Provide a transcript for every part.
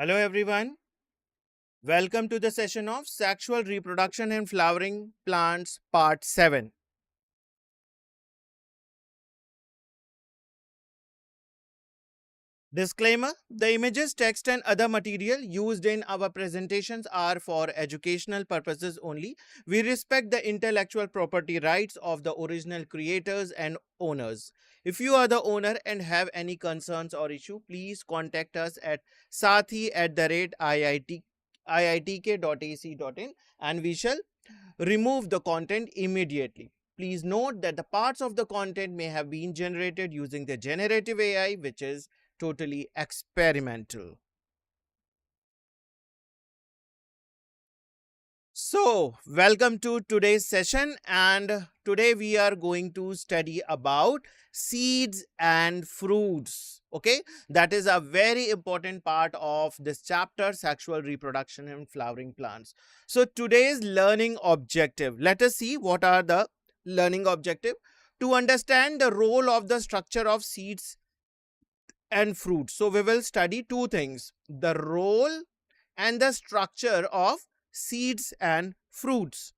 Hello everyone. Welcome to the session of Sexual Reproduction and Flowering Plants Part 7. Disclaimer: the images, text and other material used in our presentations are for educational purposes only. We respect the intellectual property rights of the original creators and owners. If you are the owner and have any concerns or issue, please contact us at sathee@iitk.ac.in and we shall remove the content immediately. Please note that the parts of the content may have been generated using the generative AI, which is totally experimental. So, welcome to today's session, and today we are going to study about seeds and fruits. Okay, that is a very important part of this chapter, sexual reproduction in flowering plants. So, today's learning objective, let us see what are the learning objective. To understand the role of the structure of seeds and fruits. So, we will study two things: the role and the structure of seeds and fruits.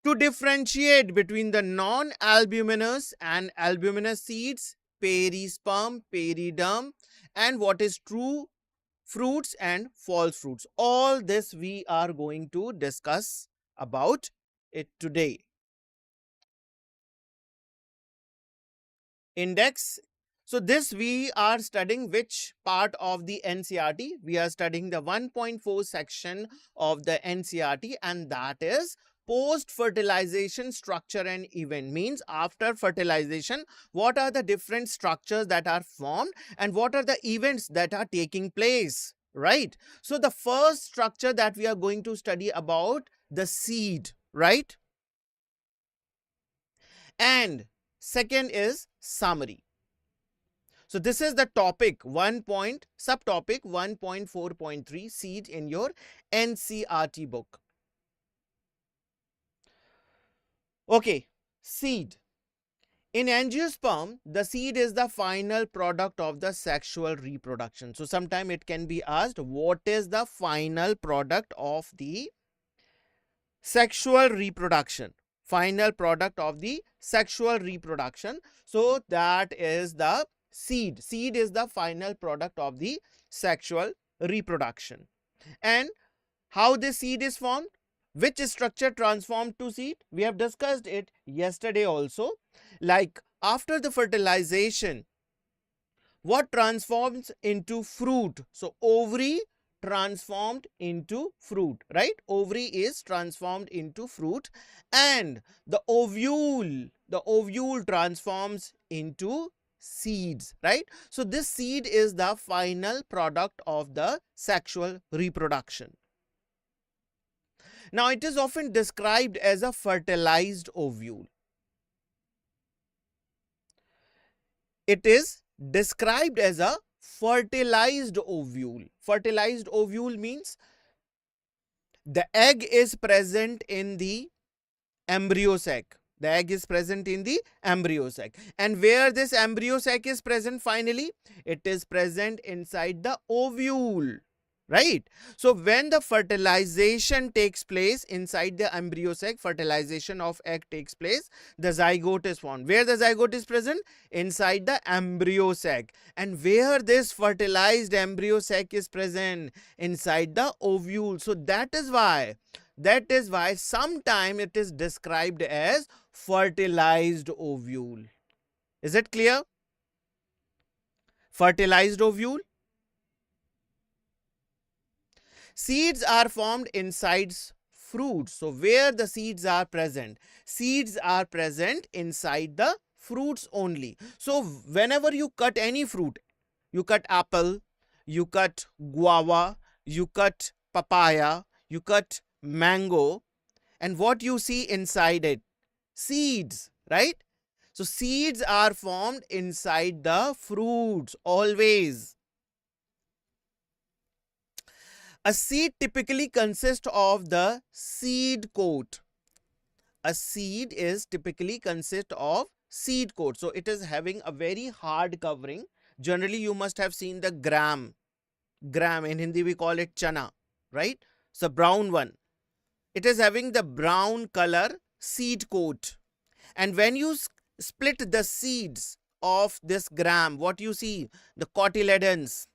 To differentiate between the non-albuminous and albuminous seeds, perisperm, periderm, and what is true fruits and false fruits. All this we are going to discuss about it today. Index. So this we are studying which part of the NCERT? We are studying the 1.4 section of the NCERT, and that is post-fertilization structure and event. Means after fertilization, what are the different structures that are formed and what are the events that are taking place, right? So the first structure that we are going to study about the seed, right? And second is summary. So this is the topic subtopic 1.4.3 seed in your NCERT book. Okay, seed. In angiosperm, the seed is the final product of the sexual reproduction. So sometime it can be asked, what is the final product of the sexual reproduction? Final product of the sexual reproduction. So that is the seed. Seed is the final product of the sexual reproduction. And how this seed is formed? Which structure transformed to seed? We have discussed it yesterday also. Like after the fertilization, what transforms into fruit? So ovary transformed into fruit, right? Ovary is transformed into fruit, and the ovule transforms into seeds, right? So this seed is the final product of the sexual reproduction. Now it is often described as a fertilized ovule. It is described as a fertilized ovule. Fertilized ovule means the egg is present in the embryo sac. The egg is present in the embryo sac. And where this embryo sac is present finally? It is present inside the ovule. Right? So when the fertilization takes place inside the embryo sac, fertilization of egg takes place, the zygote is formed. Where the zygote is present? Inside the embryo sac. And where this fertilized embryo sac is present? Inside the ovule. So that is why sometime it is described as fertilized ovule. Is it clear? Fertilized ovule. Seeds are formed inside fruits. So where the seeds are present? Seeds are present inside the fruits only. So whenever you cut any fruit, you cut apple, you cut guava, you cut papaya, you cut mango, and what you see inside it? Seeds, right? So seeds are formed inside the fruits always. A seed typically consists of the seed coat. A seed is typically consists of seed coat. So it is having a very hard covering. Generally, you must have seen the gram. gram. In Hindi we call it chana, right? So brown one. It is having the brown color seed coat. And when you split the seeds of this gram, what you see? The cotyledons.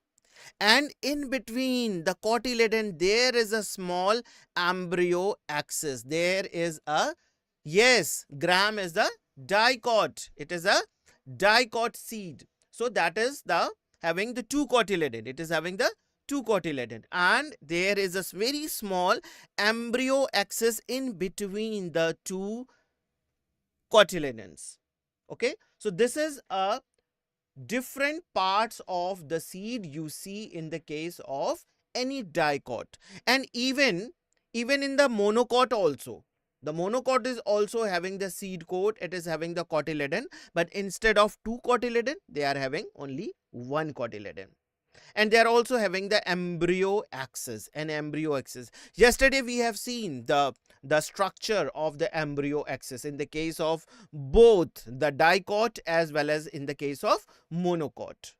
And in between the cotyledon, there is a small embryo axis. There is a, yes, gram is the dicot. It is a dicot seed. So that is the having the two cotyledon. It is having the two cotyledon. And there is a very small embryo axis in between the two cotyledons. Okay. So this is a different parts of the seed you see in the case of any dicot. And even in the monocot also, the monocot is also having the seed coat. It is having the cotyledon, but instead of two cotyledon, they are having only one cotyledon. And they are also having the embryo axis, an embryo axis. Yesterday we have seen the structure of the embryo axis in the case of both the dicot as well as in the case of monocot.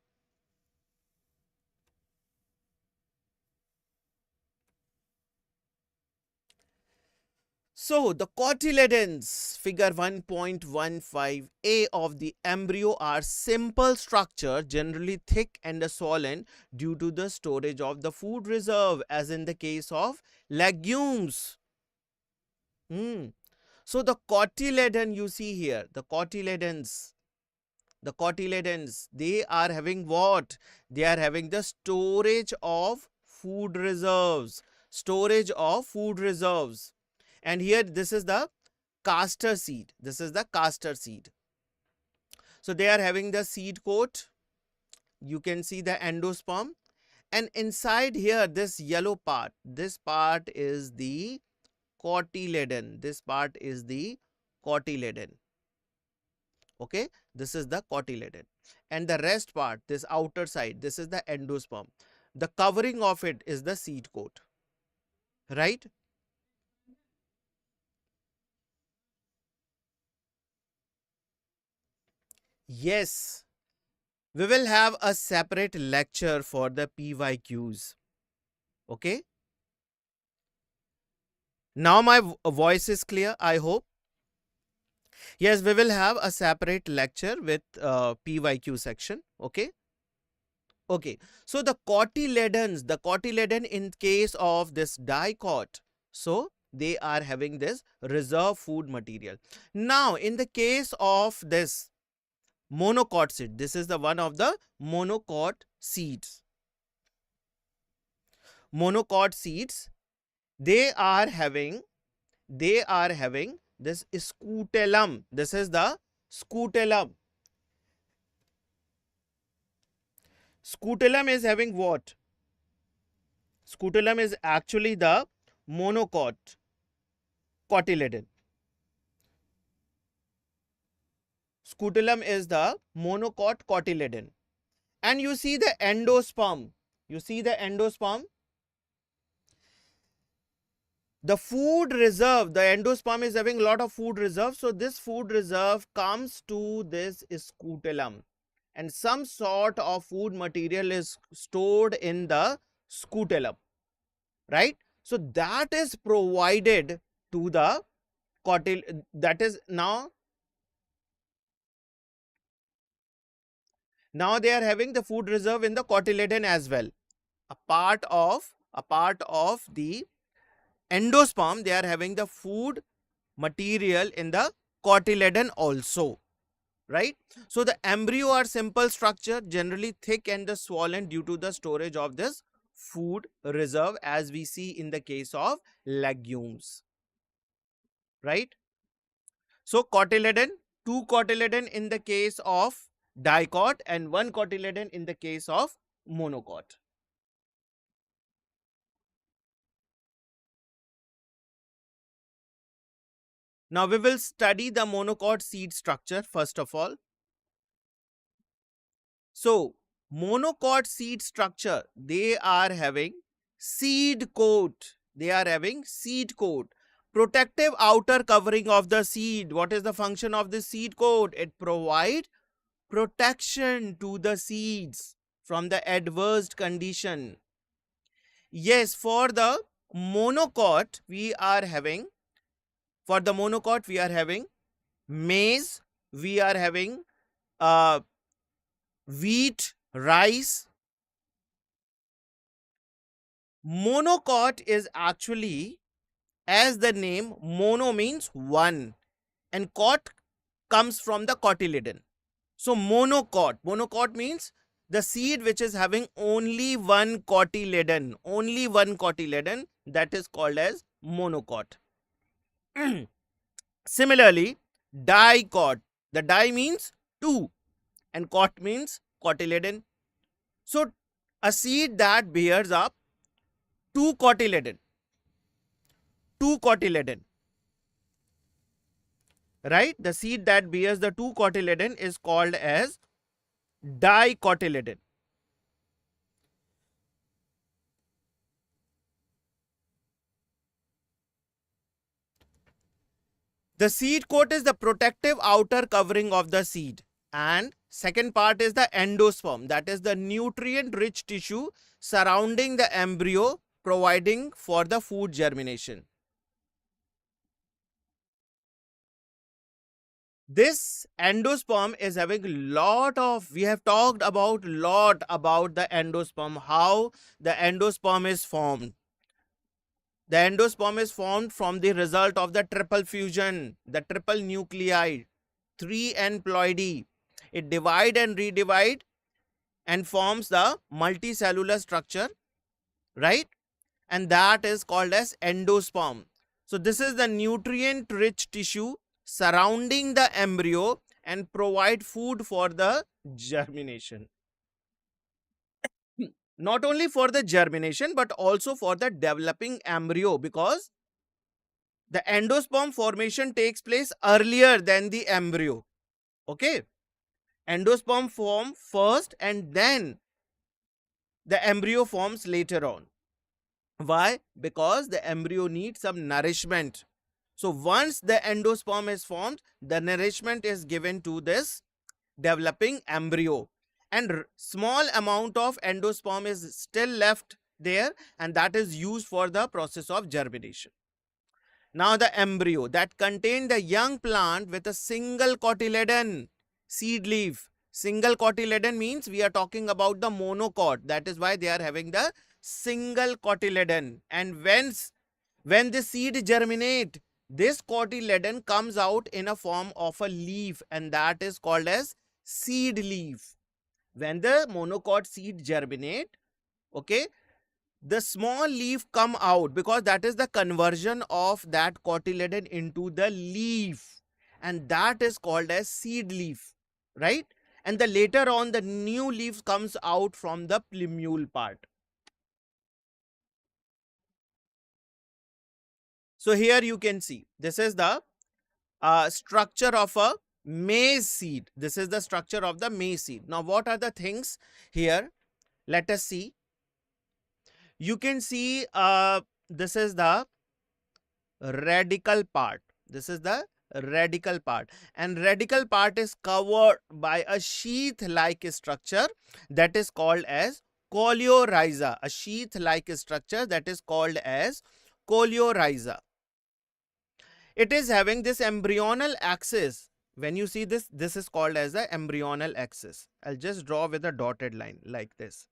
So the cotyledons, figure 1.15a of the embryo, are simple structure, generally thick and swollen due to the storage of the food reserve, as in the case of legumes. So the cotyledon you see here, the cotyledons, they are having what? They are having the storage of food reserves, storage of food reserves. And here this is the castor seed. This is the castor seed. So they are having the seed coat. You can see the endosperm. And inside here, this yellow part, this part is the cotyledon. This part is the cotyledon. Okay, this is the cotyledon. And the rest part, this outer side, this is the endosperm. The covering of it is the seed coat. Right? Yes, we will have a separate lecture for the PYQs. Okay. Now my voice is clear, I hope. Yes, we will have a separate lecture with PYQ section. Okay. Okay. So the cotyledon in case of this dicot, so they are having this reserve food material. Now in the case of this monocot seed, this is the one of the monocot seeds. Monocot seeds, they are having this scutellum. This is the scutellum. Scutellum is having what? Scutellum is actually the monocot cotyledon. Scutellum is the monocot cotyledon. And you see the endosperm. You see the endosperm? The food reserve, the endosperm is having a lot of food reserve. So this food reserve comes to this scutellum. And some sort of food material is stored in the scutellum. Right? So that is provided to the cotyledon. That is now they are having the food reserve in the cotyledon as well. A part of the endosperm, they are having the food material in the cotyledon also, right? So the embryo are simple structure, generally thick and swollen due to the storage of this food reserve, as we see in the case of legumes, right? So cotyledon, two cotyledon in the case of dicot and one cotyledon in the case of monocot. Now we will study the monocot seed structure first of all. So monocot seed structure, they are having seed coat. They are having seed coat. Protective outer covering of the seed. What is the function of the seed coat? It provides protection to the seeds from the adverse condition. Yes, for the monocot we are having, maize, we are having uh, wheat, rice. Monocot is actually, as the name, mono means one and cot comes from the cotyledon. So monocot means the seed which is having only one cotyledon, that is called as monocot. Similarly, dicot, the di means two and cot means cotyledon. So a seed that bears up two cotyledon, right? The seed that bears the two cotyledon is called as dicotyledon. The seed coat is the protective outer covering of the seed, and second part is the endosperm, that is the nutrient rich tissue surrounding the embryo, providing for the food germination. This endosperm is having we have talked about lot about the endosperm, how the endosperm is formed. The endosperm is formed from the result of the triple fusion, the triple nuclei, 3N ploidy. It divide and redivide and forms the multicellular structure, right? And that is called as endosperm. So this is the nutrient rich tissue surrounding the embryo and provide food for the germination. Not only for the germination but also for the developing embryo, because the endosperm formation takes place earlier than the embryo. Okay, endosperm form first and then the embryo forms later on. Why? Because the embryo needs some nourishment. So once the endosperm is formed, the nourishment is given to this developing embryo, and small amount of endosperm is still left there, and that is used for the process of germination. Now the embryo that contained the young plant with a single cotyledon seed leaf. Single cotyledon means we are talking about the monocot. That is why they are having the single cotyledon. And when the seed germinate, this cotyledon comes out in a form of a leaf, and that is called as seed leaf. When the monocot seed germinate, okay, the small leaf come out, because that is the conversion of that cotyledon into the leaf, and that is called as seed leaf, right? And the later on the new leaf comes out from the plumule part. So here you can see this is the structure of a maize seed. This is the structure of the maize seed. Now what are the things here? Let us see. You can see this is the radical part. This is the radical part, and radical part is covered by a sheath like structure that is called as coleorhiza. A sheath like structure that is called as coleorhiza. It is having this embryonal axis. When you see this, this is called as the embryonal axis. I'll just draw with a dotted line like this.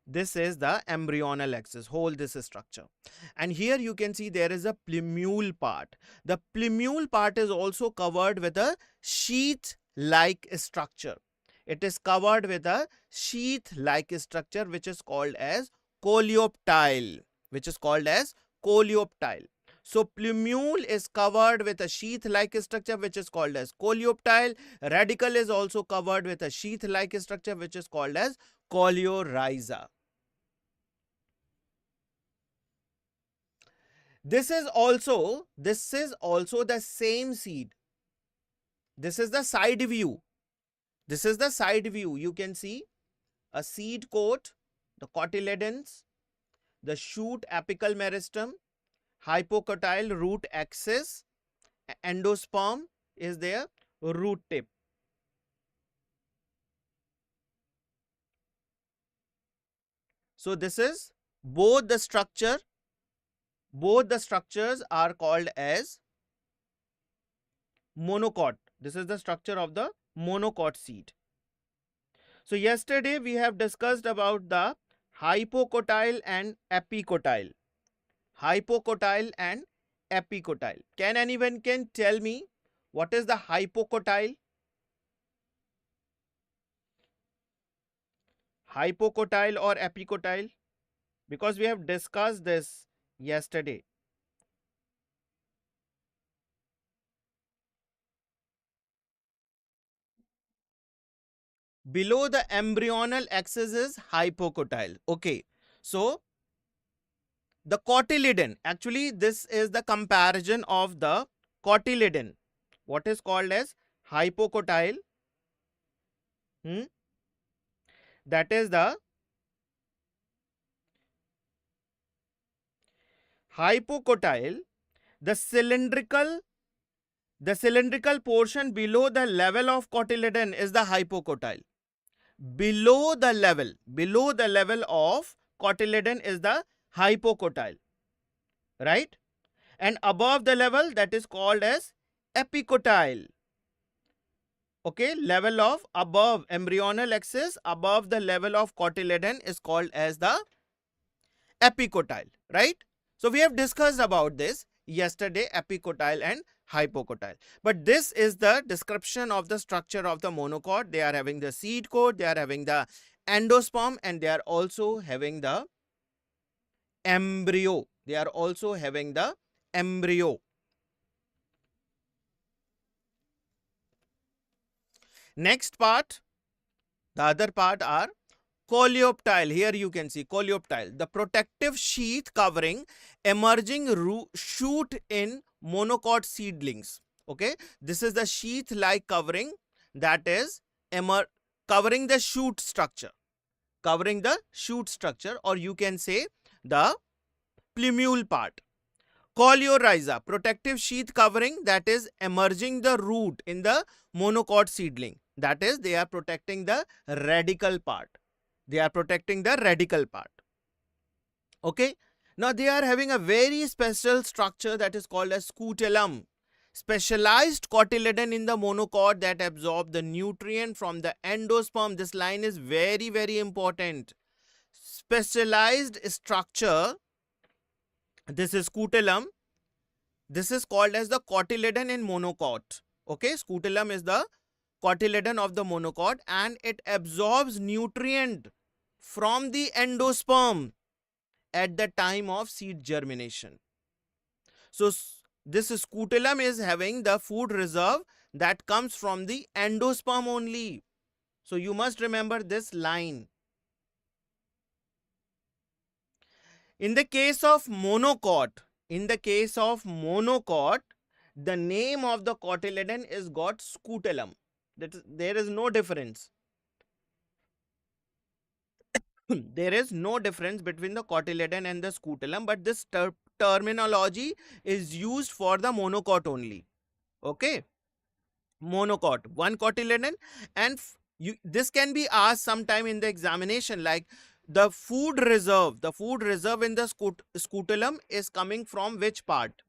This is the embryonal axis, whole this structure. And here you can see there is a plumule part. The plumule part is also covered with a sheath like structure. It is covered with a sheath like structure which is called as coleoptile. So plumule is covered with a sheath like structure which is called as coleoptile. Radical is also covered with a sheath like structure which is called as coleorhiza. This is also the same seed. This is the side view. You can see a seed coat, the cotyledons, the shoot apical meristem, hypocotyle root axis, endosperm is there, root tip. So this is both the structure, both the structures are called as monocot. This is the structure of the monocot seed. So yesterday we have discussed about the hypocotyle and epicotyle. Hypocotyle and epicotyle. Can anyone can tell me what is the hypocotyle? Hypocotyle or epicotyle? Because we have discussed this yesterday. Below the embryonal axis is hypocotyle. Okay. So the cotyledon, actually this is the comparison of the cotyledon. What is called as hypocotyle? That is the hypocotyle, the cylindrical portion below the level of cotyledon is the hypocotyle. Below the level of cotyledon is the hypocotyle, right? And above the level, that is called as epicotyle. Okay, level of above embryonal axis, above the level of cotyledon is called as the epicotyle, right? So we have discussed about this yesterday, epicotyle and hypocotyle. But this is the description of the structure of the monocot. They are having the seed coat, they are having the endosperm, and they are also having the embryo. They are also having the embryo. Next part, the other part are coleoptile. Here you can see coleoptile, the protective sheath covering emerging shoot in monocot seedlings. Okay, this is the sheath like covering that is covering the shoot structure, or you can say the plumule part. Coleorhiza, protective sheath covering that is emerging the root in the monocot seedling. That is, they are protecting the radical part. Okay. Now they are having a very special structure that is called as scutellum. Specialized cotyledon in the monocot that absorb the nutrient from the endosperm. This line is very, very important. Specialized structure. This is scutellum. This is called as the cotyledon in monocot. Okay, scutellum is the cotyledon of the monocot and it absorbs nutrient from the endosperm at the time of seed germination. So this scutellum is having the food reserve that comes from the endosperm only. So you must remember this line. In the case of monocot, the name of the cotyledon is got scutellum. There is no difference. There is no difference between the cotyledon and the scutellum, but this terminology is used for the monocot only. Okay, monocot, one cotyledon, and this can be asked sometime in the examination, like the food reserve in the scutellum is coming from which part?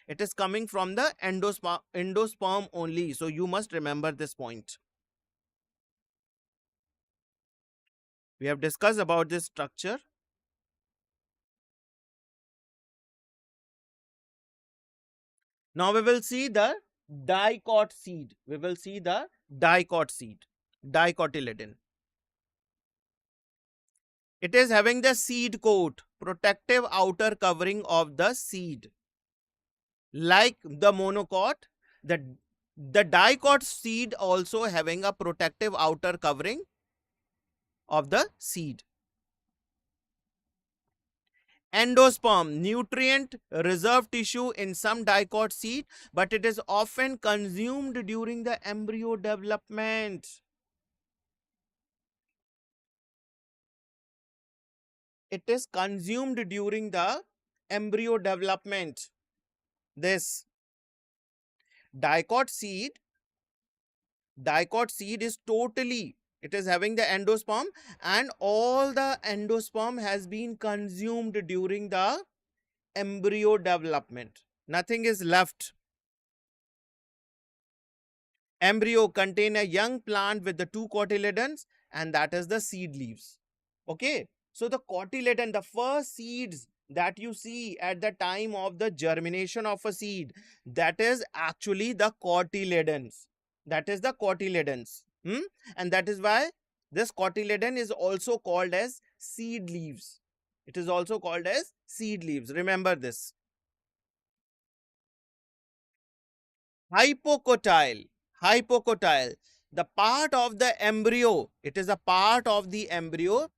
It is coming from the endosperm only. So you must remember this point. We have discussed about this structure. Now we will see the dicot seed. Dicotyledon. It is having the seed coat, protective outer covering of the seed. Like the monocot, the dicot seed also having a protective outer covering of the seed. Endosperm, nutrient reserve tissue in some dicot seed, but it is often consumed during the embryo development. It is consumed during the embryo development. This dicot seed is totally It is having the endosperm, and all the endosperm has been consumed during the embryo development. Nothing is left. Embryo contain a young plant with the two cotyledons, and that is the seed leaves. Okay, so the cotyledon, the first seeds that you see at the time of the germination of a seed, that is actually the cotyledons. That is the cotyledons. And that is why this cotyledon is also called as seed leaves. It is also called as seed leaves. Remember this. Hypocotyle. Hypocotyle. The part of the embryo, it is a part of the embryo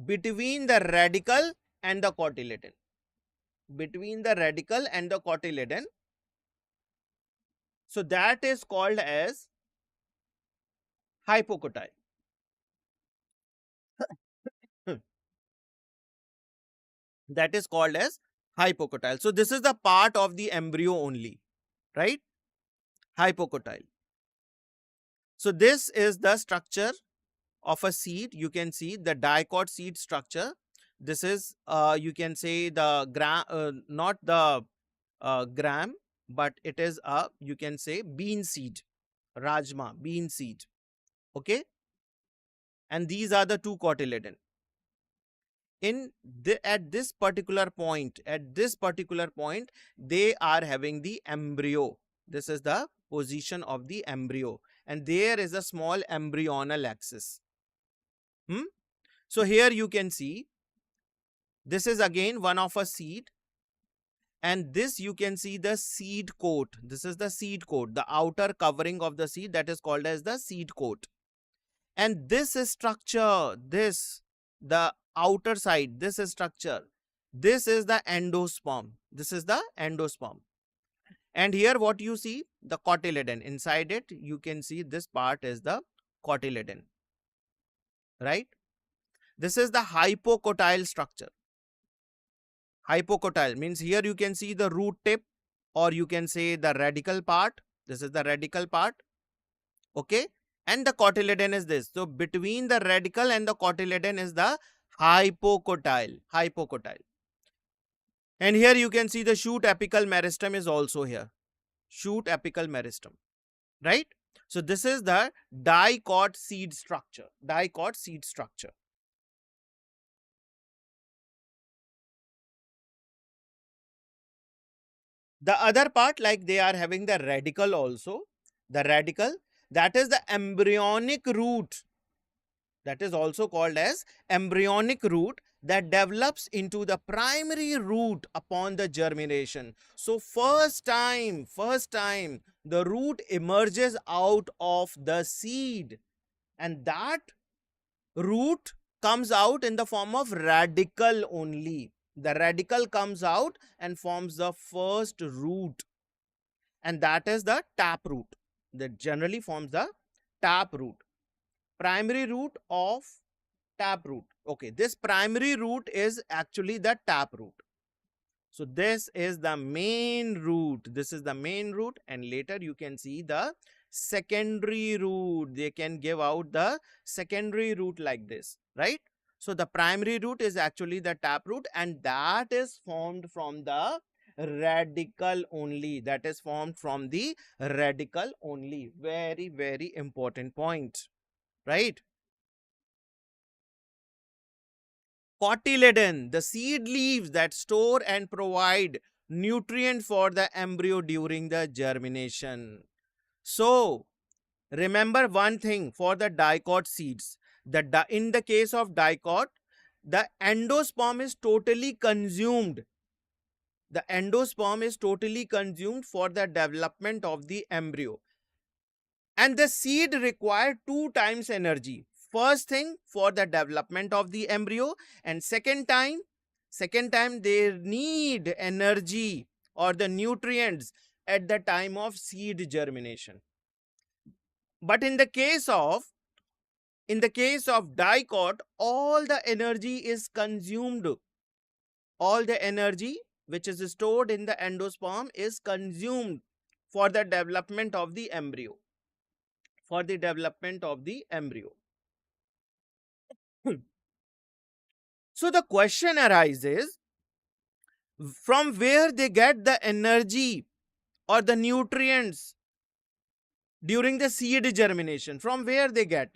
between the radicle and the cotyledon. Between the radicle and the cotyledon. So that is called as hypocotyle. That is called as hypocotyle. So this is the part of the embryo only, right? Hypocotyle. So this is the structure of a seed. You can see the dicot seed structure. This is you can say the not the gram, but it is a, you can say, bean seed, rajma, bean seed. Okay, and these are the two cotyledon. At this particular point, they are having the embryo. This is the position of the embryo, and there is a small embryonal axis. So here you can see this is again one of a seed, and this you can see the seed coat. This is the seed coat, the outer covering of the seed, that is called as the seed coat. And this is structure, this, the outer side, this is structure. This is the endosperm. This is the endosperm. And here what you see, the cotyledon. Inside it, you can see this part is the cotyledon, right? This is the hypocotyle structure. Hypocotyle means here you can see the root tip, or you can say the radical part. This is the radical part. Okay. And the cotyledon is this. So between the radical and the cotyledon is the hypocotyle. Hypocotyle. And here you can see the shoot apical meristem is also here. Shoot apical meristem. Right? So this is the dicot seed structure. Dicot seed structure. The other part, like they are having the radical also. The radical, that is the embryonic root. That is also called as embryonic root, that develops into the primary root upon the germination. So first time the root emerges out of the seed, and that root comes out in the form of radical only. The radical comes out and forms the first root, and that is the taproot. That generally forms the taproot. Primary root of taproot. Okay, this primary root is actually the taproot. So this is the main root. This is the main root, and later you can see the secondary root. They can give out the secondary root like this, right? So the primary root is actually the taproot, and that is formed from the radical only. That is formed from the radical only. Very, very important point, right? Cotyledon, the seed leaves that store and provide nutrient for the embryo during the germination. So remember one thing for the dicot seeds. In the case of dicot, the endosperm is totally consumed. The endosperm is totally consumed for the development of the embryo. And the seed require 2 times energy. First thing, for the development of the embryo, and second time they need energy or the nutrients at the time of seed germination. But in the case of dicot, all the energy is consumed. All the energy which is stored in the endosperm is consumed for the development of the embryo. So the question arises, from where they get the energy or the nutrients during the seed germination, from where they get?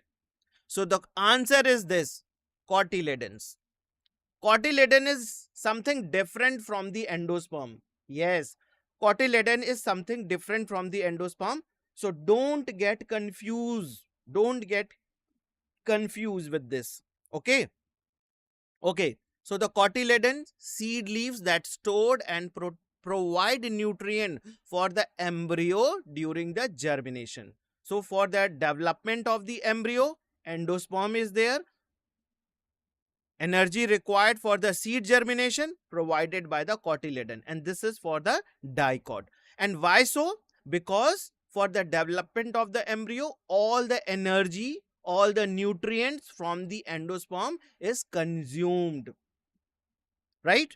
So the answer is this: cotyledons. Cotyledon is something different from the endosperm. Yes, cotyledon is something different from the endosperm. So don't get confused. Don't get confused with this. Okay. Okay. So the cotyledon seed leaves that stored and provide nutrient for the embryo during the germination. So for the development of the embryo, endosperm is there. Energy required for the seed germination provided by the cotyledon, and this is for the dicot. And why so? Because for the development of the embryo, all the energy, all the nutrients from the endosperm is consumed, right?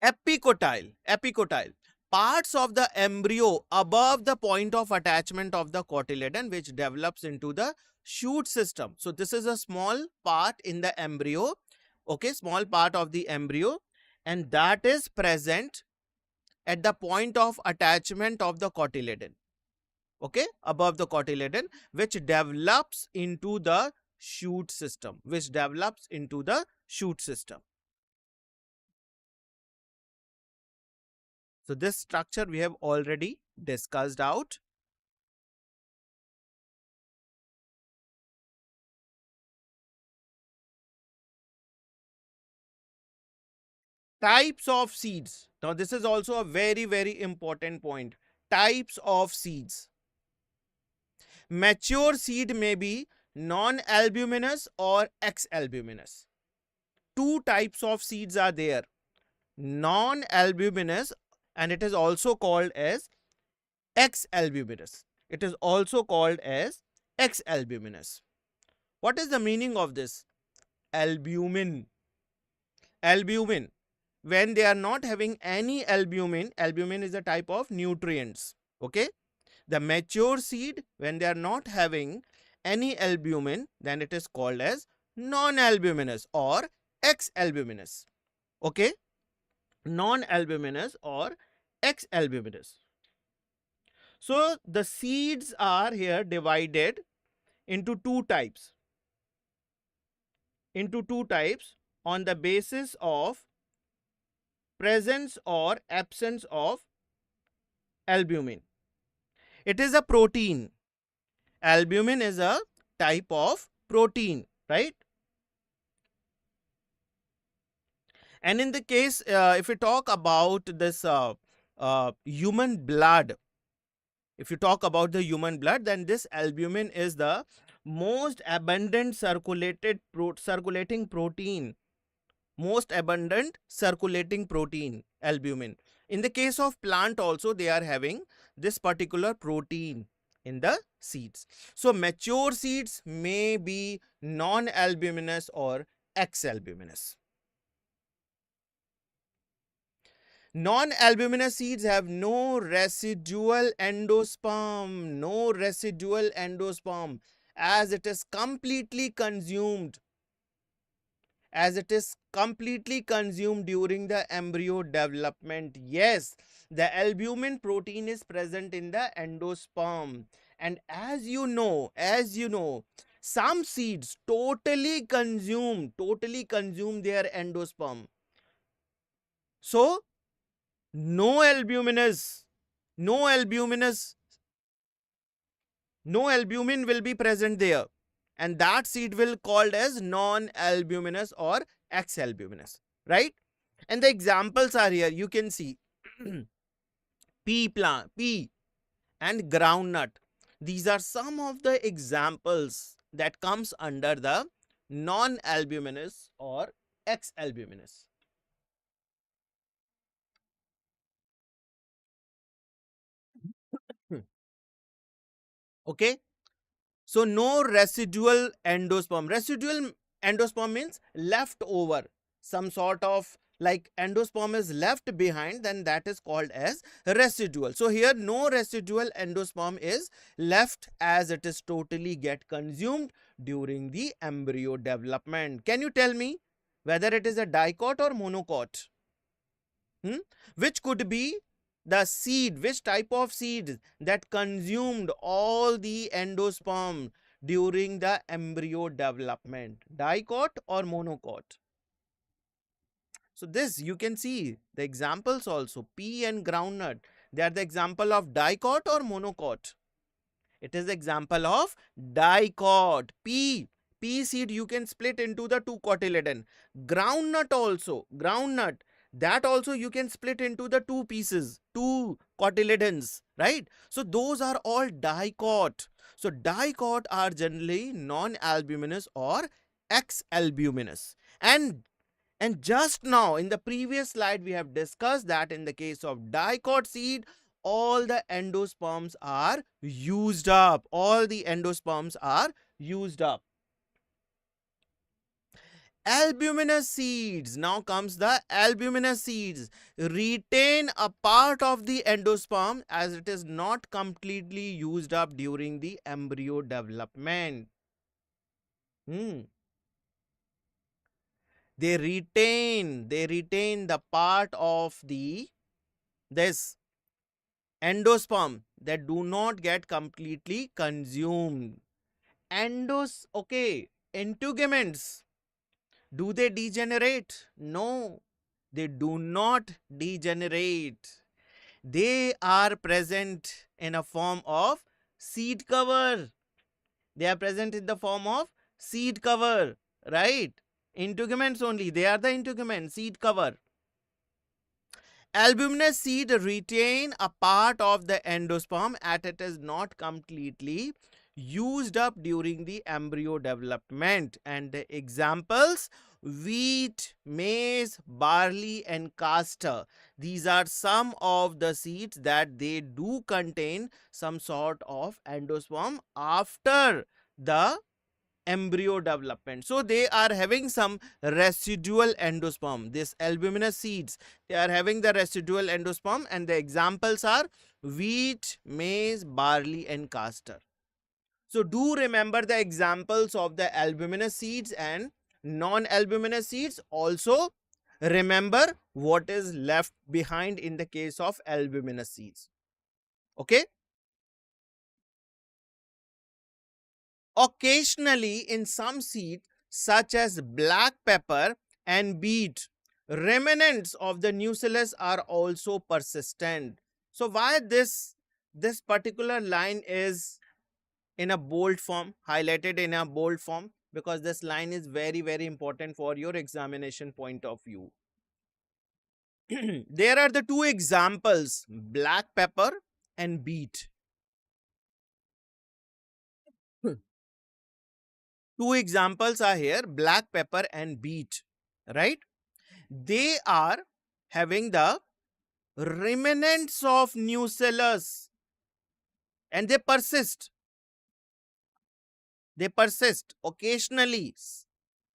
Epicotyle, parts of the embryo above the point of attachment of the cotyledon, which develops into the shoot system. So this is a small part in the embryo, okay, small part of the embryo, and that is present at the point of attachment of the cotyledon, okay, above the cotyledon, which develops into the shoot system, So this structure we have already discussed out. Types of seeds. Now this is also a very, very important point. Types of seeds. Mature seed may be non-albuminous or X-albuminous. Two types of seeds are there. Non-albuminous, and it is also called as X-albuminous. It is also called as X-albuminous. What is the meaning of this? Albumin. Albumin. When they are not having any albumin, albumin is a type of nutrients. Okay. The mature seed, when they are not having any albumin, then it is called as non-albuminous or X-albuminous. Okay. Non-albuminous or X-albuminous. So the seeds are here divided into two types. On the basis of presence or absence of albumin. It is a protein. Albumin is a type of protein, right? And in the case, if we talk about this human blood, then this albumin is the most abundant circulating protein. Albumin. In the case of plant also, they are having this particular protein in the seeds. So mature seeds may be non-albuminous or X-albuminous. Non-albuminous seeds have no residual endosperm, as it is completely consumed during the embryo development. Yes, the albumin protein is present in the endosperm, and as you know, some seeds totally consume their endosperm. So no albumin will be present there, and that seed will called as non-albuminous or X-albuminous, right? And the examples are here. You can see pea and groundnut. These are some of the examples that comes under the non-albuminous or X-albuminous. Okay. So no residual endosperm. Residual endosperm means leftover, some sort of like endosperm is left behind, then that is called as residual. So here no residual endosperm is left, as it is totally get consumed during the embryo development. Can you tell me whether it is a dicot or monocot? Which could be the seed, which type of seed that consumed all the endosperm during the embryo development, dicot or monocot? So this you can see the examples also, pea and groundnut, they are the example of dicot or monocot. It is example of dicot. Pea seed you can split into the two cotyledon. Groundnut also, groundnut, that also you can split into the two pieces, two cotyledons, right? So those are all dicot. So dicot are generally non-albuminous or ex-albuminous. And just now in the previous slide we have discussed that in the case of dicot seed, all the endosperms are used up. All the endosperms are used up. Albuminous seeds. Now comes the albuminous seeds. Retain a part of the endosperm as it is not completely used up during the embryo development. They retain the part of this endosperm that do not get completely consumed. Integuments, do they degenerate? No, they do not degenerate. They are present in a form of seed cover. They are present in the form of seed cover, right? Integuments only, they are the integument, seed cover. Albuminous seed retain a part of the endosperm as it is not completely used up during the embryo development. And the examples: wheat, maize, barley and castor. These are some of the seeds that they do contain some sort of endosperm after the embryo development. So they are having some residual endosperm. This albuminous seeds, they are having the residual endosperm, and the examples are wheat, maize, barley and castor. So do remember the examples of the albuminous seeds and non-albuminous seeds. Also remember what is left behind in the case of albuminous seeds. Okay. Occasionally, in some seeds, such as black pepper and beet, remnants of the nucellus are also persistent. So, why this particular line is in a bold form, highlighted in a bold form? Because this line is very, very important for your examination point of view. There are the two examples, black pepper and beet. Two examples are here, black pepper and beet, right? They are having the remnants of nucellus and they persist. They persist occasionally,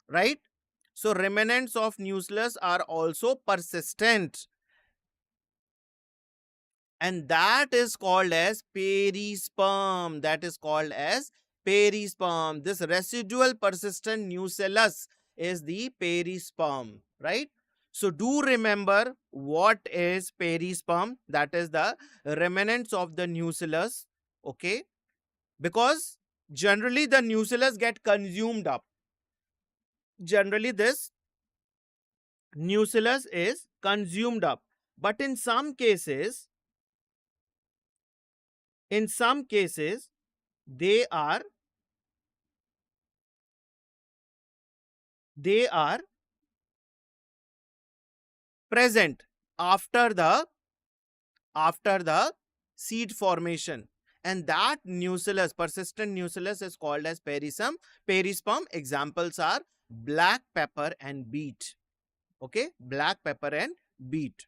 right? So remnants of nucellus are also persistent, and that is called as perisperm. That is called as perisperm. This residual persistent nucellus is the perisperm, right? So do remember what is perisperm. That is the remnants of the nucellus, okay? Because generally the nucellus get consumed up. Generally this nucellus is consumed up. But in some cases, they are present after the seed formation, and that nucellus, persistent nucellus, is called as perisperm. Examples are black pepper and beet. Okay, black pepper and beet.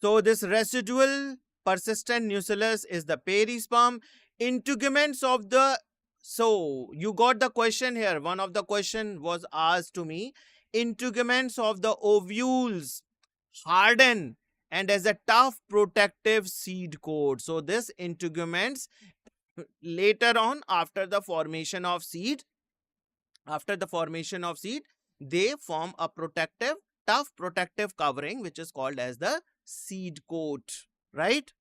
So this residual persistent nucellus is the perisperm. Integuments of the So you got the question here. One of the question was asked to me. Integuments of the ovules harden and as a tough protective seed coat. So this integuments later on after the formation of seed, they form a tough protective covering which is called as the seed coat, right?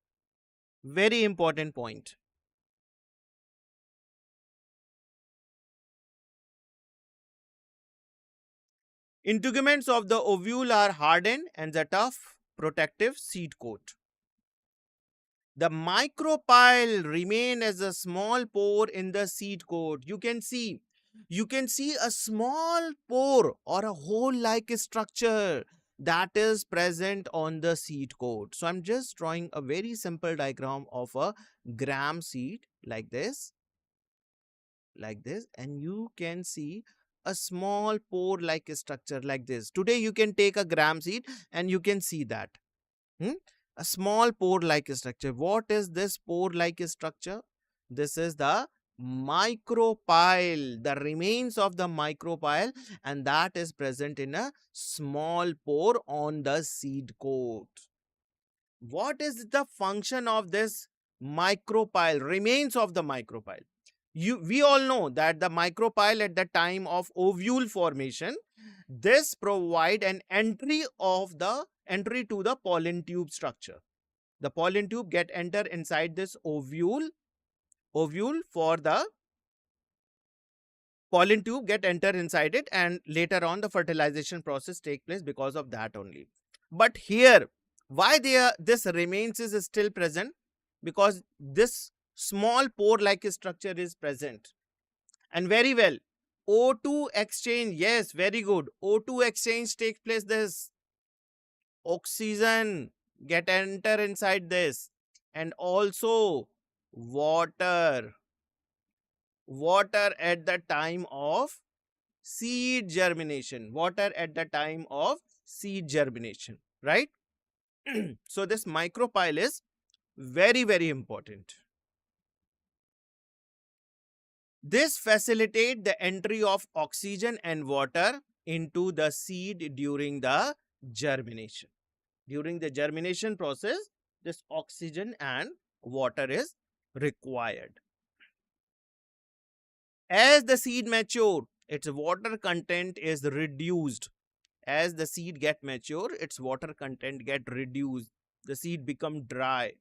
Very important point. Integuments of the ovule are hardened and the tough protective seed coat. The micropyle remain as a small pore in the seed coat. You can see a small pore or a hole like structure that is present on the seed coat. So I'm just drawing a very simple diagram of a gram seed like this, and you can see a small pore like structure like this. Today you can take a gram seed and you can see that. Hmm? A small pore like structure. What is this pore like structure? This is the micropyle, the remains of the micropyle, and that is present in a small pore on the seed coat. What is the function of this micropyle, remains of the micropyle? We all know that the micropyle at the time of ovule formation, this provide an entry to the pollen tube structure. The pollen tube get enter inside this ovule for the pollen tube get enter inside it, and later on the fertilization process take place because of that only. But here, why this remains is still present? Because this small pore like structure is present. And very well, O2 exchange, yes, very good. O2 exchange takes place, this oxygen get enter inside this, and also water at the time of seed germination, right? So this micropyle is very, very important. This facilitates the entry of oxygen and water into the seed during the germination. During the germination process, this oxygen and water is required. As the seed mature, its water content is reduced. As the seed get mature, its water content get reduced. The seed become dry.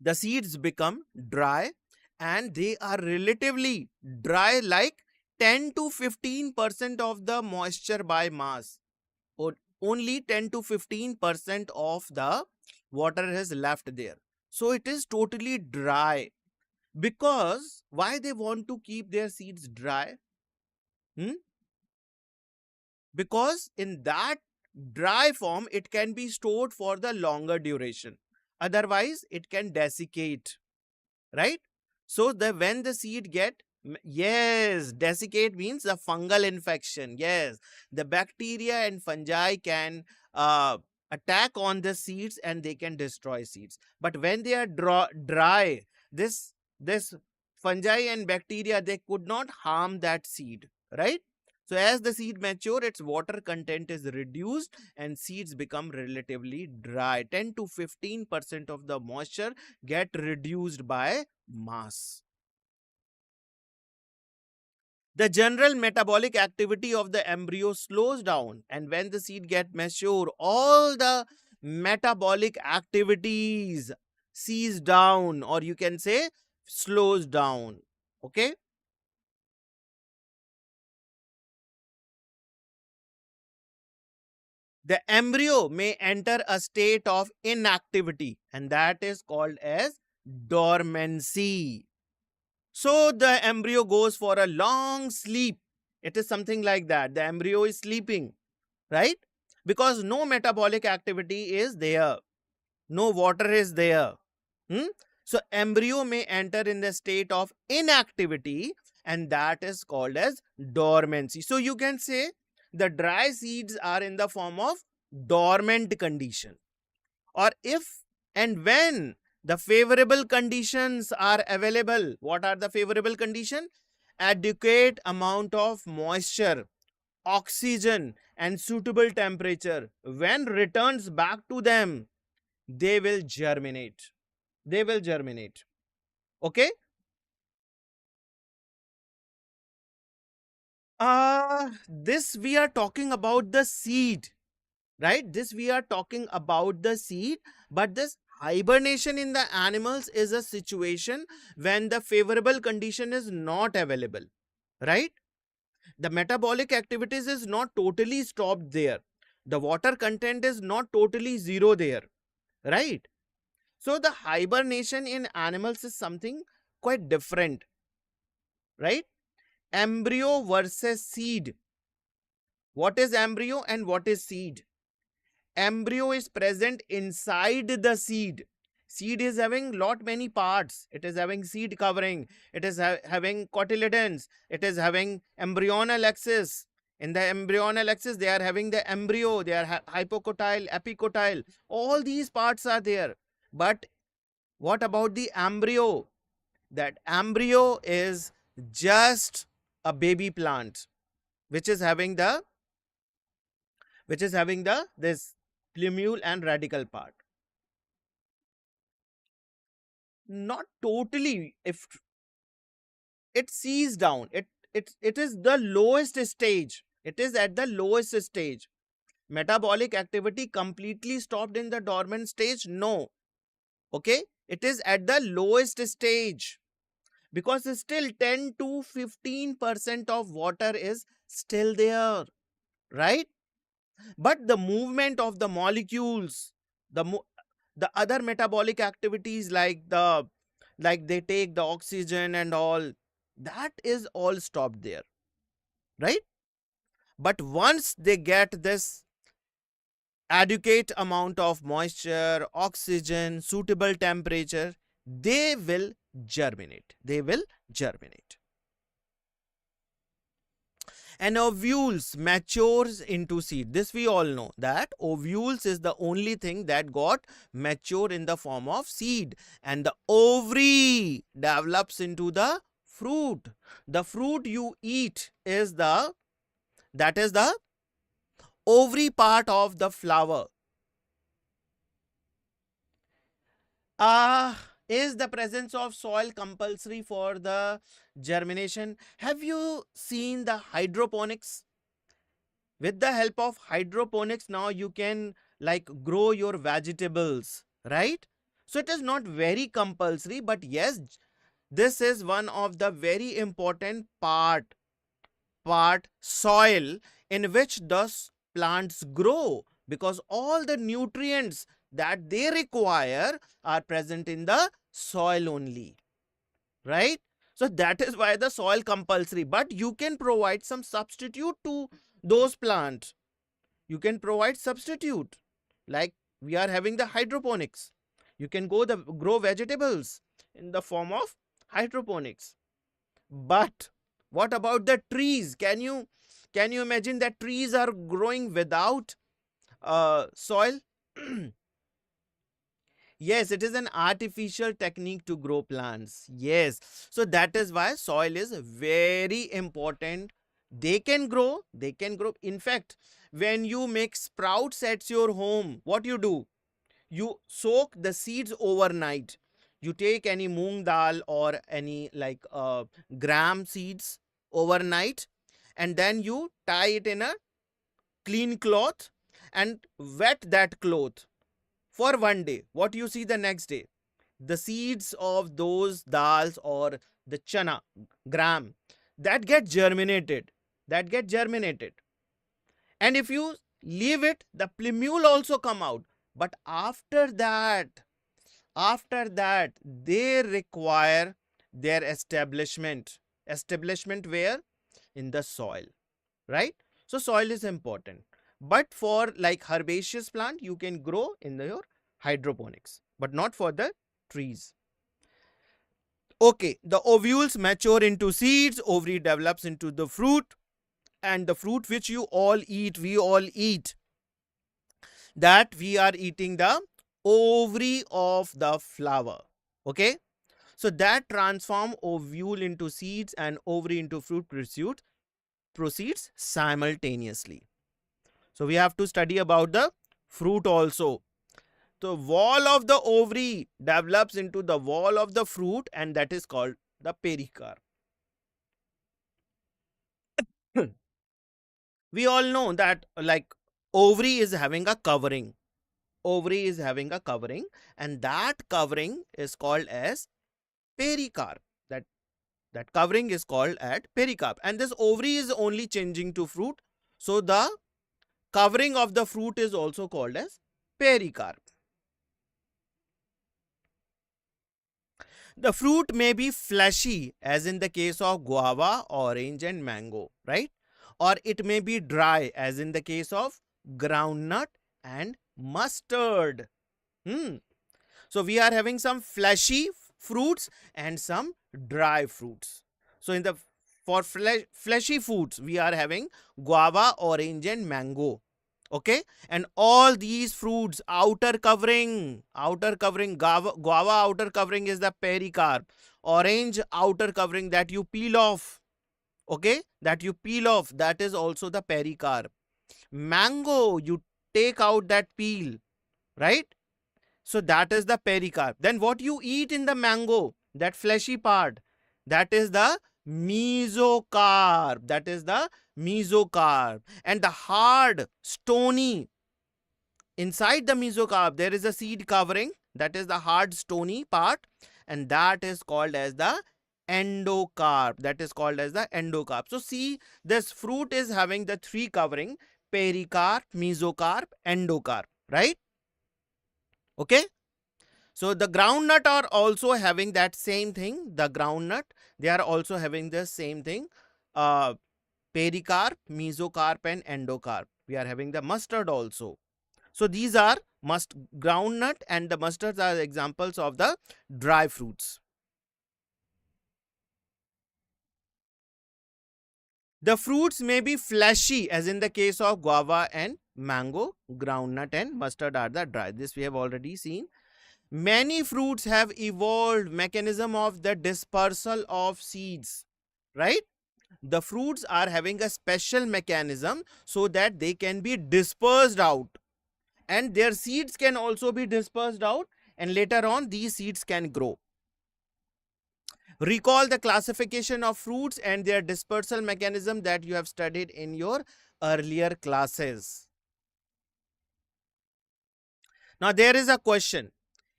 The seeds become dry, and they are relatively dry, like 10 to 15% of the moisture by mass, or only 10 to 15% of the water is left there. So it is totally dry. Because why they want to keep their seeds dry? Because in that dry form it can be stored for the longer duration, otherwise it can desiccate, right? So when the seed get, yes, desiccate means the fungal infection. Yes, the bacteria and fungi can attack on the seeds and they can destroy seeds. But when they are dry, this fungi and bacteria, they could not harm that seed, right? So as the seed mature, its water content is reduced and seeds become relatively dry. 10 to 15% of the moisture get reduced by mass. The general metabolic activity of the embryo slows down, and when the seed get mature, all the metabolic activities cease down, or you can say slows down. Okay. The embryo may enter a state of inactivity, and that is called as dormancy. So the embryo goes for a long sleep. It is something like that. The embryo is sleeping, right? Because no metabolic activity is there. No water is there. So embryo may enter in the state of inactivity, and that is called as dormancy. So you can say the dry seeds are in the form of dormant condition. Or if And when the favorable conditions are available, what are the favorable conditions? Adequate amount of moisture, oxygen, and suitable temperature. When returns back to them, they will germinate. They will germinate. Okay? This we are talking about the seed, right? This we are talking about the seed, but this hibernation in the animals is a situation when the favorable condition is not available, right? The metabolic activities is not totally stopped there. The water content is not totally zero there, right? So the hibernation in animals is something quite different, right? Embryo versus seed. What is embryo and what is seed? Embryo is present inside the seed. Seed is having lot many parts. It is having seed covering, it is having cotyledons, it is having embryonal axis. In the embryonal axis they are having the embryo, they are hypocotyle, epicotyle, all these parts are there. But what about the embryo? That embryo is just a baby plant which is having the this plumule and radical part. Not totally. If it sees down, it is the lowest stage. It is at the lowest stage. Metabolic activity completely stopped in the dormant stage? No. Okay? It is at the lowest stage because still 10 to 15% of water is still there, right? But the movement of the molecules, the the other metabolic activities like they take the oxygen and all, that is all stopped there, right? But once they get this adequate amount of moisture, oxygen, suitable temperature, they will germinate. And ovules matures into seed. This we all know that ovules is the only thing that got mature in the form of seed, and the ovary develops into the fruit. The fruit you eat is the ovary part of the flower. Is the presence of soil compulsory for the germination? Have you seen the hydroponics? With the help of hydroponics, now you can like grow your vegetables, right? So it is not very compulsory, but yes, this is one of the very important part soil in which thus plants grow, because all the nutrients that they require are present in the soil only, right? So that is why the soil compulsory, but you can provide some substitute to those plants. You can provide substitute, like we are having the hydroponics. You can grow vegetables in the form of hydroponics. But what about the trees? Can you imagine that trees are growing without soil? Yes, it is an artificial technique to grow plants. Yes. So that is why soil is very important. They can grow. They can grow. In fact, when you make sprouts at your home, what you do? You soak the seeds overnight. You take any moong dal or any like gram seeds overnight, and then you tie it in a clean cloth and wet that cloth for one day. What you see the next day? The seeds of those dals or the chana gram that get germinated. That get germinated. And if you leave it, the plumule also come out. But after that, they require their establishment. Establishment where? In the soil, right? So soil is important. But for like herbaceous plant, you can grow in your hydroponics, but not for the trees. Okay, the ovules mature into seeds, ovary develops into the fruit, and the fruit which we all eat, that we are eating the ovary of the flower. Okay, so that transform ovule into seeds and ovary into fruit proceeds simultaneously. So we have to study about the fruit also. The wall of the ovary develops into the wall of the fruit, and that is called the pericarp. We all know that like ovary is having a covering. Ovary is having a covering, and that covering is called as pericarp. That covering is called at pericarp, and this ovary is only changing to fruit. So the covering of the fruit is also called as pericarp. The fruit may be fleshy, as in the case of guava, orange, and mango, right? Or it may be dry, as in the case of groundnut and mustard. Hmm. So we are having some fleshy fruits and some dry fruits. So in the for fleshy fruits, we are having guava, orange, and mango. Okay, and all these fruits outer covering guava outer covering is the pericarp. Orange outer covering that you peel off, okay, that is also the pericarp. Mango, you take out that peel, right? So that is the pericarp. Then what you eat in the mango, that fleshy part, that is the mesocarp. And the hard, stony, inside the mesocarp, there is a seed covering. That is the hard, stony part. And that is called as the endocarp. So see, this fruit is having the three covering: pericarp, mesocarp, endocarp, right? Okay. So the groundnut are also having that same thing. The groundnut, they are also having the same thing. Uh, Pericarp, mesocarp, and endocarp. We are having the mustard also. So these are groundnut and the mustards are examples of the dry fruits. The fruits may be fleshy, as in the case of guava and mango. Groundnut and mustard are the dry. This we have already seen. Many fruits have evolved mechanism of the dispersal of seeds, right? The fruits are having a special mechanism so that they can be dispersed out, and their seeds can also be dispersed out, and later on these seeds can grow. Recall the classification of fruits and their dispersal mechanism that you have studied in your earlier classes. Now there is a question.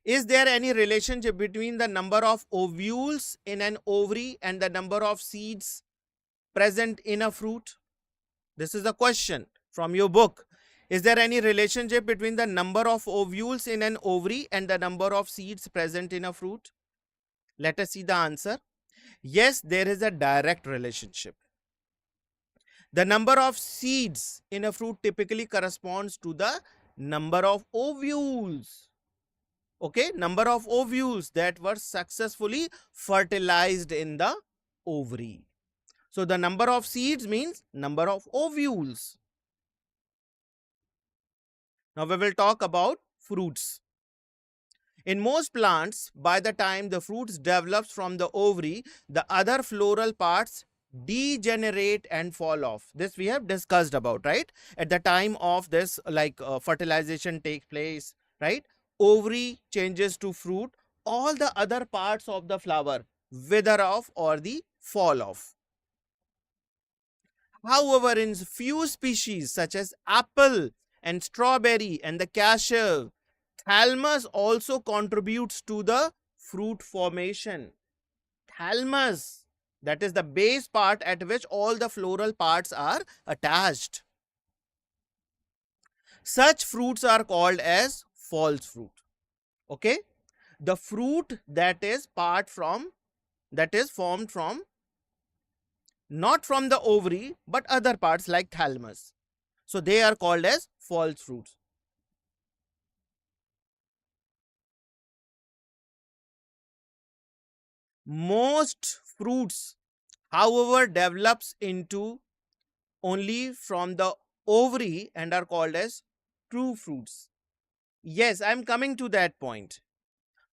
Is there any relationship between the number of ovules in an ovary and the number of seeds present in a fruit? This is a question from your book. Is there any relationship between the number of ovules in an ovary and the number of seeds present in a fruit? Let us see the answer. Yes, there is a direct relationship. The number of seeds in a fruit typically corresponds to the number of ovules. Okay, number of ovules that were successfully fertilized in the ovary. So the number of seeds means number of ovules. Now we will talk about fruits. In most plants, by the time the fruits develops from the ovary, the other floral parts degenerate and fall off. This we have discussed about, right? At the time of this, fertilization takes place, right? Ovary changes to fruit, all the other parts of the flower wither off or the fall off. However, in few species such as apple and strawberry and the cashew, thalamus also contributes to the fruit formation. Thalamus, that is the base part at which all the floral parts are attached. Such fruits are called as false fruit. Okay, the fruit that is formed from not from the ovary but other parts like thalamus. So they are called as false fruits. Most fruits, however, develops into only from the ovary and are called as true fruits. Yes, I'm coming to that point.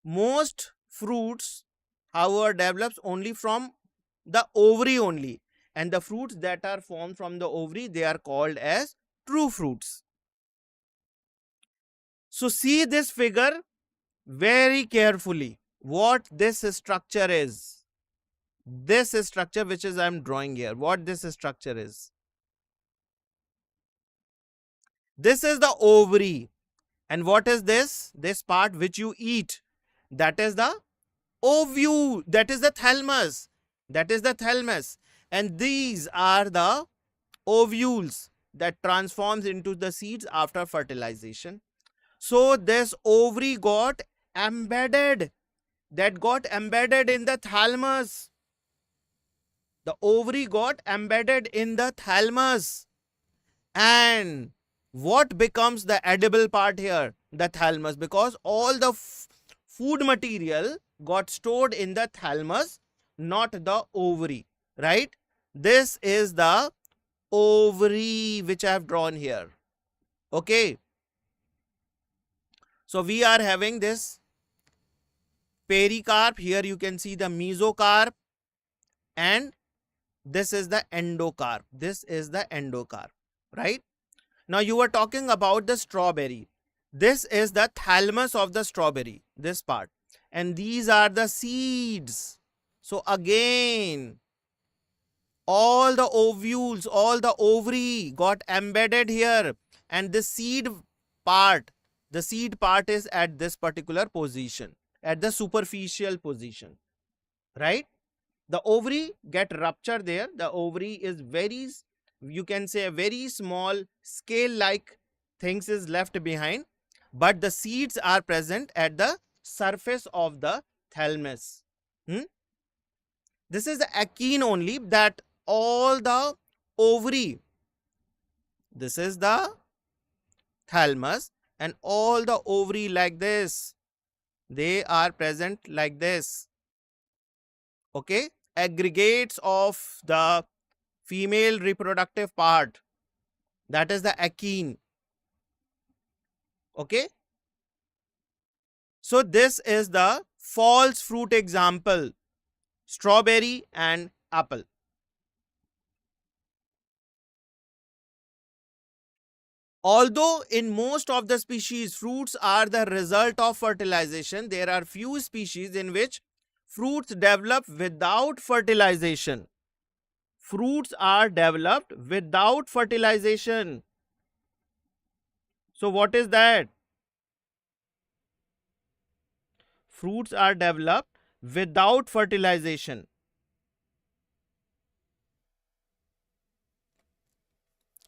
Most fruits, however, develops only from the ovary only, and the fruits that are formed from the ovary, they are called as true fruits. So see this figure very carefully, what this structure is. This structure which is I'm drawing here, what this structure is. This is the ovary, and what is this? This part which you eat, that is the ovule, that is the thalamus. That is the thalamus. And these are the ovules that transforms into the seeds after fertilization. So this ovary got embedded, that got embedded in the thalamus. The ovary got embedded in the thalamus. And what becomes the edible part here? The thalamus, because all the food material got stored in the thalamus, not the ovary, right? This is the ovary which I have drawn here. Okay. So we are having this pericarp. Here you can see the mesocarp, and this is the endocarp. This is the endocarp, right? Now you were talking about the strawberry. This is the thalamus of the strawberry, this part. And these are the seeds. So again, all the ovules, all the ovary got embedded here. And the seed part is at this particular position, at the superficial position, right? The ovary get ruptured there. The ovary is very, you can say, a very small scale like things is left behind, but the seeds are present at the surface of the thalamus. This is the achene only, that all the ovary, this is the thalamus, and all the ovary like this, they are present like this. Okay, aggregates of the female reproductive part, that is the achene. Okay, so this is the false fruit example, strawberry and apple. Although in most of the species fruits are the result of fertilization, there are few species in which fruits develop without fertilization. Fruits are developed without fertilization. So what is that? Fruits are developed without fertilization.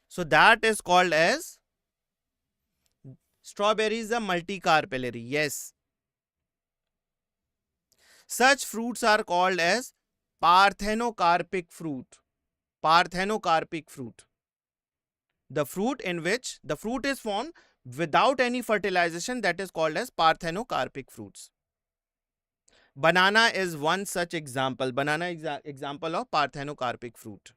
So that is called as, strawberry is a multicarpellary. Yes. Such fruits are called as parthenocarpic fruit. Parthenocarpic fruit. The fruit in which the fruit is formed without any fertilization, that is called as parthenocarpic fruits. Banana is one such example. Banana is example of parthenocarpic fruit.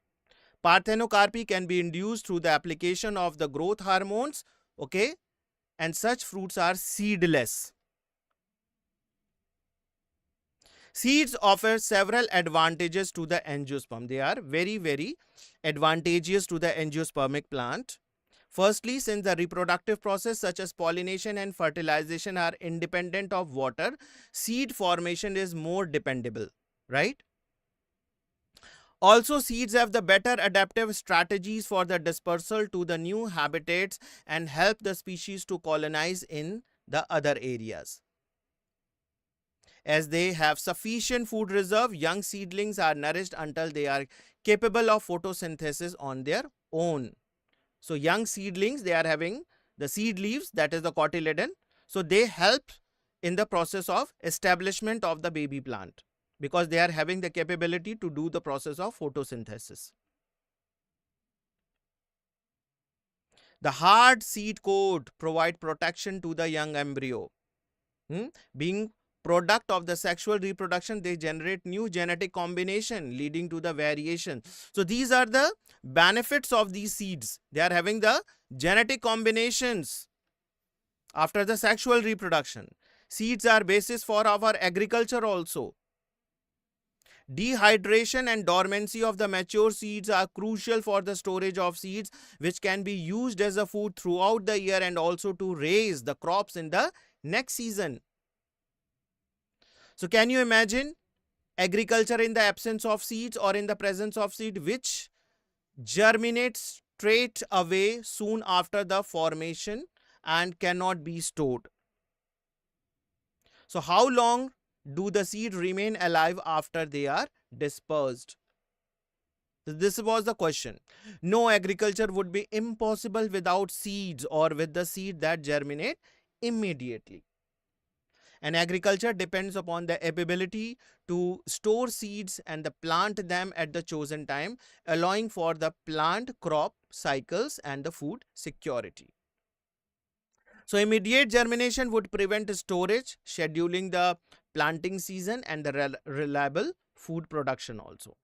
Parthenocarpy can be induced through the application of the growth hormones. Okay, and such fruits are seedless. Seeds offer several advantages to the angiosperm. They are very, very advantageous to the angiospermic plant. Firstly, since the reproductive process such as pollination and fertilization are independent of water, seed formation is more dependable, right? Also, seeds have the better adaptive strategies for the dispersal to the new habitats and help the species to colonize in the other areas. As they have sufficient food reserve, young seedlings are nourished until they are capable of photosynthesis on their own. So young seedlings, they are having the seed leaves, that is the cotyledon. So they help in the process of establishment of the baby plant, because they are having the capability to do the process of photosynthesis. The hard seed coat provide protection to the young embryo. Being product of the sexual reproduction, they generate new genetic combination leading to the variation. So these are the benefits of these seeds. They are having the genetic combinations after the sexual reproduction. Seeds are basis for our agriculture also. Dehydration and dormancy of the mature seeds are crucial for the storage of seeds, which can be used as a food throughout the year and also to raise the crops in the next season. So can you imagine agriculture in the absence of seeds or in the presence of seed, which germinates straight away soon after the formation and cannot be stored? So how long do the seeds remain alive after they are dispersed? This was the question. No, agriculture would be impossible without seeds or with the seed that germinate immediately. And agriculture depends upon the ability to store seeds and the plant them at the chosen time, allowing for the plant crop cycles and the food security. So immediate germination would prevent storage, scheduling the planting season and the reliable food production also.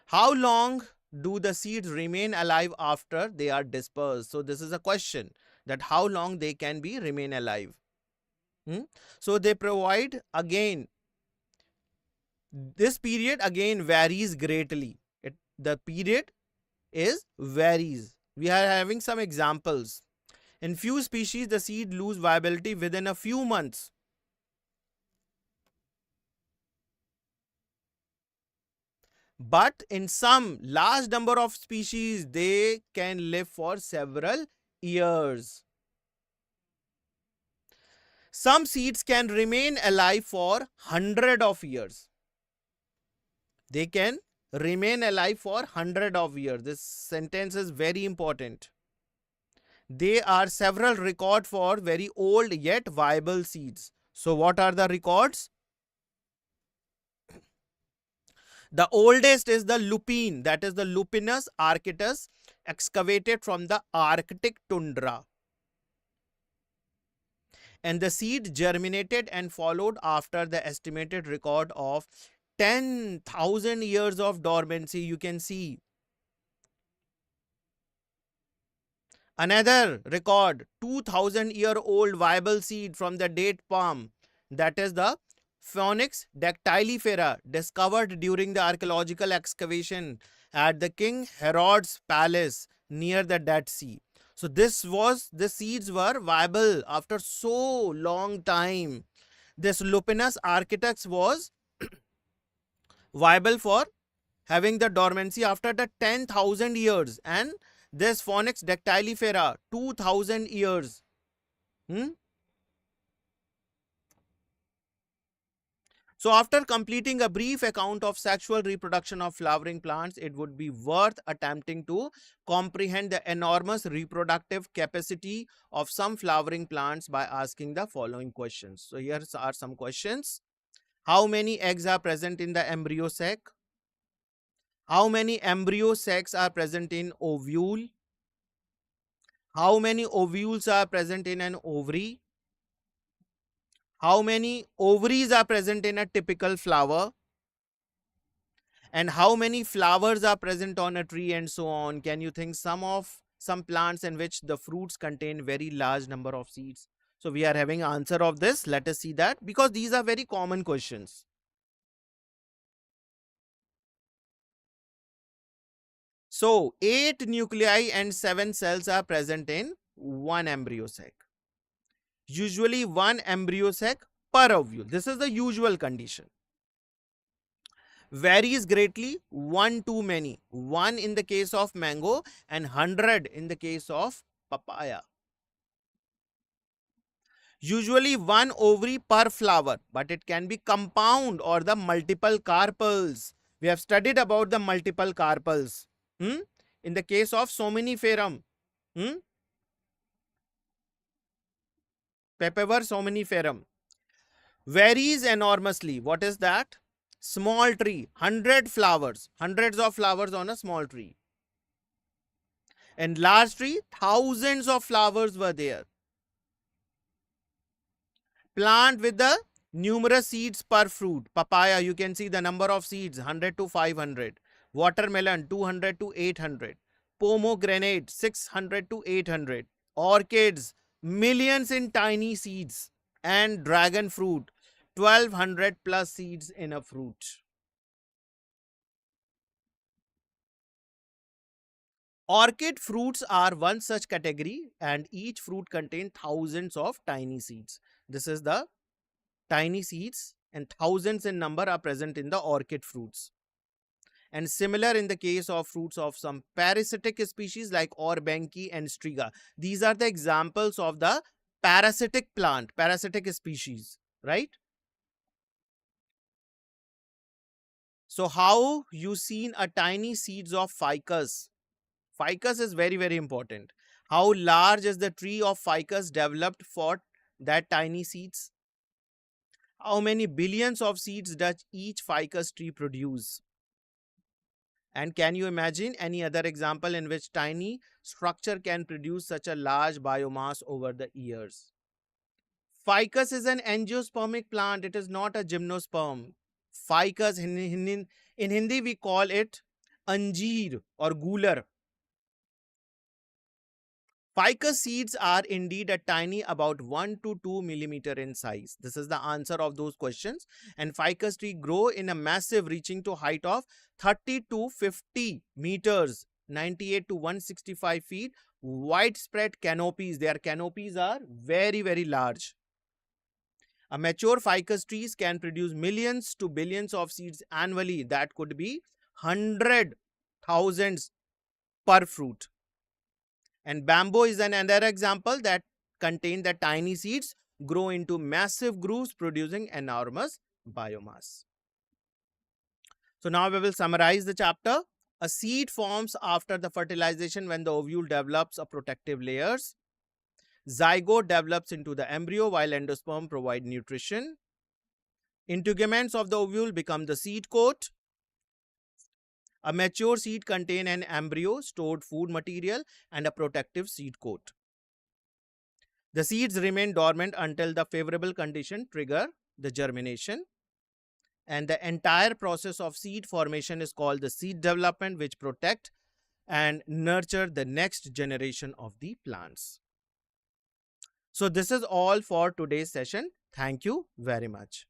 How long do the seeds remain alive after they are dispersed? So this is a question, that how long they can be remain alive. So they provide, again, this period again varies greatly. The period is varies. We are having some examples. In few species, the seed lose viability within a few months. But in some large number of species, they can live for several years. Some seeds can remain alive for hundreds of years. They can remain alive for hundreds of years. This sentence is very important. There are several records for very old yet viable seeds. So what are the records? The oldest is the lupine, that is the Lupinus arcticus, excavated from the Arctic tundra. And the seed germinated and followed after the estimated record of 10,000 years of dormancy. You can see another record, 2,000-year-old viable seed from the date palm, that is the Phoenix dactylifera, discovered during the archaeological excavation at the King Herod's palace near the Dead Sea. So the seeds were viable after so long time. This Lupinus arcticus was viable for having the dormancy after the 10,000 years, and this Phoenix dactylifera 2,000 years. So after completing a brief account of sexual reproduction of flowering plants, it would be worth attempting to comprehend the enormous reproductive capacity of some flowering plants by asking the following questions. So here are some questions. How many eggs are present in the embryo sac? How many embryo sacs are present in ovule? How many ovules are present in an ovary? How many ovaries are present in a typical flower? And how many flowers are present on a tree, and so on? Can you think some plants in which the fruits contain very large number of seeds? So we are having answer of this. Let us see that, because these are very common questions. So 8 nuclei and 7 cells are present in one embryo sac. Usually one embryo sac per ovule. This is the usual condition. Varies greatly, one too many. 1 in the case of mango and 100 in the case of papaya. Usually one ovary per flower, but it can be compound or the multiple carpels. We have studied about the multiple carpels. In the case of somniferum, Papaver somniferum, varies enormously. What is that? Small tree, 100 flowers, hundreds of flowers on a small tree. And large tree, thousands of flowers were there. Plant with the numerous seeds per fruit. Papaya, you can see the number of seeds, 100 to 500. Watermelon, 200 to 800. pomegranate 600 to 800, orchids millions in tiny seeds, and dragon fruit 1200 plus seeds in a fruit. Orchid fruits are one such category, and each fruit contains thousands of tiny seeds. This is the tiny seeds, and thousands in number are present in the orchid fruits. And similar in the case of fruits of some parasitic species like Orbanki and Striga. These are the examples of the parasitic plant, parasitic species, right? So how you seen a tiny seeds of ficus? Ficus is very, very important. How large is the tree of ficus developed for that tiny seeds? How many billions of seeds does each ficus tree produce? And can you imagine any other example in which tiny structure can produce such a large biomass over the years? Ficus is an angiospermic plant. It is not a gymnosperm. Ficus, in Hindi we call it anjeer or gular. Ficus seeds are indeed a tiny, about 1 to 2 millimeter in size. This is the answer of those questions. And ficus tree grow in a massive, reaching to height of 30 to 50 meters, 98 to 165 feet, widespread canopies. Their canopies are very, very large. A mature ficus trees can produce millions to billions of seeds annually. That could be 100,000 per fruit. And bamboo is another example that contain the tiny seeds, grow into massive grooves, producing enormous biomass. So now we will summarize the chapter. A seed forms after the fertilization when the ovule develops a protective layers. Zygote develops into the embryo while endosperm provide nutrition. Integuments of the ovule become the seed coat. A mature seed contains an embryo, stored food material, and a protective seed coat. The seeds remain dormant until the favorable condition trigger the germination. And the entire process of seed formation is called the seed development, which protect and nurture the next generation of the plants. So this is all for today's session. Thank you very much.